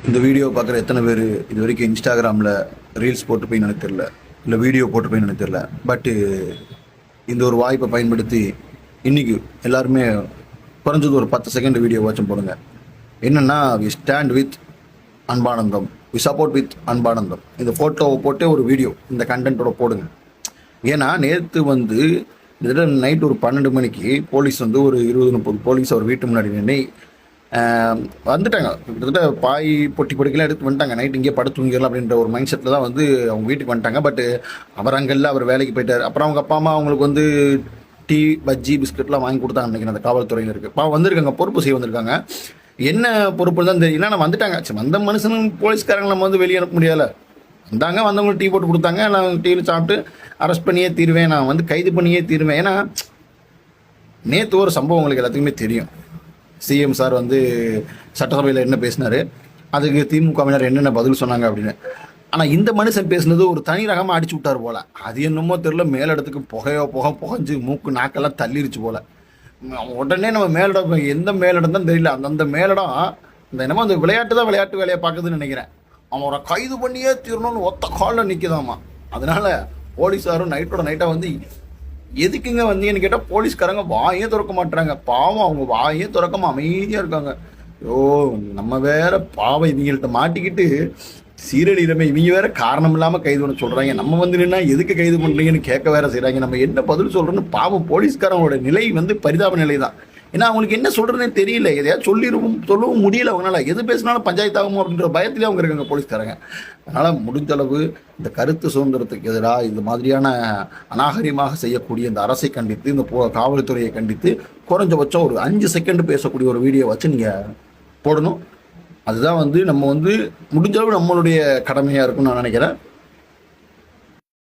இந்த வீடியோ பார்க்குற எத்தனை பேர் இது வரைக்கும் இன்ஸ்டாகிராமில் ரீல்ஸ் போட்டுப்போயின்னு எனக்கு தெரில, இல்லை வீடியோ போட்டுப்போயின்னு எனக்கு தெரில. பட்டு இந்த ஒரு வாய்ப்பை பயன்படுத்தி இன்றைக்கி எல்லாருமே குறைஞ்சது ஒரு 10 செகண்ட் வீடியோ வாட்சும் போடுங்க. என்னென்னா, we stand with Anbanandam, we support with Anbanandam. இந்த ஃபோட்டோவை போட்டு ஒரு வீடியோ இந்த கண்டென்ட்டோட போடுங்க. ஏன்னா நேற்று கிட்டத்தட்ட நைட் ஒரு 12 மணிக்கு போலீஸ் ஒரு 20-30 போலீஸ் அவர் வீட்டு முன்னாடி நின்று வந்துட்டாங்க. கிட்டத்தட்ட பாய் பொட்டி பொடிக்கெல்லாம் எடுத்து வந்துட்டாங்க. நைட் இங்கே படுத்து தூங்கிடலாம் அப்படின்ற ஒரு மைண்ட் செட்டில் தான் அவங்க வீட்டுக்கு வந்துட்டாங்க. பட் அவர் அங்கெல்லாம் அவர் வேலைக்கு போயிட்டார். அப்புறம் அவங்க அப்பா அம்மா அவங்களுக்கு டீ பஜ்ஜி பிஸ்கட்லாம் வாங்கி கொடுத்தாங்க. அன்றைக்கி அந்த காவல்துறையினருக்கு வந்திருக்காங்க, பொறுப்பு செய்ய வந்திருக்காங்க. என்ன பொறுப்பு தான் தெரியல. நான் வந்துட்டாங்க. சரி, வந்த மனுஷனும் போலீஸ்காரங்க நம்ம வெளியே அனுப்ப முடியலை. வந்தாங்க, வந்தவங்களுக்கு டீ போட்டு கொடுத்தாங்க. நான் டீயில் சாப்பிட்டு அரெஸ்ட் பண்ணியே தீருவேன், நான் கைது பண்ணியே தீருவேன். ஏன்னா நேற்று ஒரு சம்பவம் உங்களுக்கு எல்லாத்துக்குமே தெரியும். சிஎம் சார் சட்டசபையில் என்ன பேசினார், அதுக்கு திமுகவினர் என்னென்ன பதில் சொன்னாங்க அப்படின்னு. ஆனால் இந்த மனுஷன் பேசுனது ஒரு தனி ரகமாக அடிச்சு விட்டார் போல். அது என்னமோ தெரியல, மேலிடத்துக்கு புகைஞ்சு மூக்கு நாக்கெல்லாம் தள்ளிருச்சு போல். உடனே நம்ம மேலிடம், எந்த மேலிடம் தான் தெரியல, அந்தந்த மேலிடம் என்னமோ அந்த விளையாட்டு தான் விளையாட்டு வேலையை பார்க்குதுன்னு நினைக்கிறேன். அவரை கைது பண்ணியே தீரணும்னு ஒத்த காலில் நிற்குதாமா. அதனால போலீஸாரும் நைட்டோட நைட்டாக எதுக்குங்க வந்தீங்கன்னு கேட்டால் போலீஸ்காரங்க வாயே திறக்க மாட்டுறாங்க. பாவம், அவங்க வாயே திறக்காம அமைதியாக இருக்காங்க. ஐயோ, நம்ம வேற பாவம் இவங்கள்ட்ட மாட்டிக்கிட்டு சீரழிகிறமே. இவங்க வேற காரணம் இல்லாமல் கைது பண்ண சொல்கிறாங்க. நம்ம நின்னா எதுக்கு கைது பண்ணுறீங்கன்னு கேட்க வேற செய்கிறாங்க. நம்ம என்ன பதில் சொல்கிறோன்னு பாவம் போலீஸ்காரங்களோட நிலை பரிதாப நிலை தான். ஏன்னா அவங்களுக்கு என்ன சொல்கிறதுனே தெரியல. எதையாவது சொல்லவும் முடியல அவங்களால. எது பேசினாலும் பஞ்சாயத்து ஆகுமோ அப்படின்ற பயத்திலே அவங்க இருக்காங்க போலீஸ்காரங்க. அதனால் முடிஞ்ச அளவு இந்த கருத்து சுதந்திரத்துக்கு எதிராக இந்த மாதிரியான அநாகரிகமாக செய்யக்கூடிய இந்த அரசை கண்டித்து, இந்த காவல்துறையை கண்டித்து குறைஞ்சபட்சம் ஒரு 5 செகண்ட் பேசக்கூடிய ஒரு வீடியோ வச்சு நீங்கள் போடணும். அதுதான் நம்ம முடிஞ்ச அளவு நம்மளுடைய கடமையாக இருக்கும்னு நான் நினைக்கிறேன்.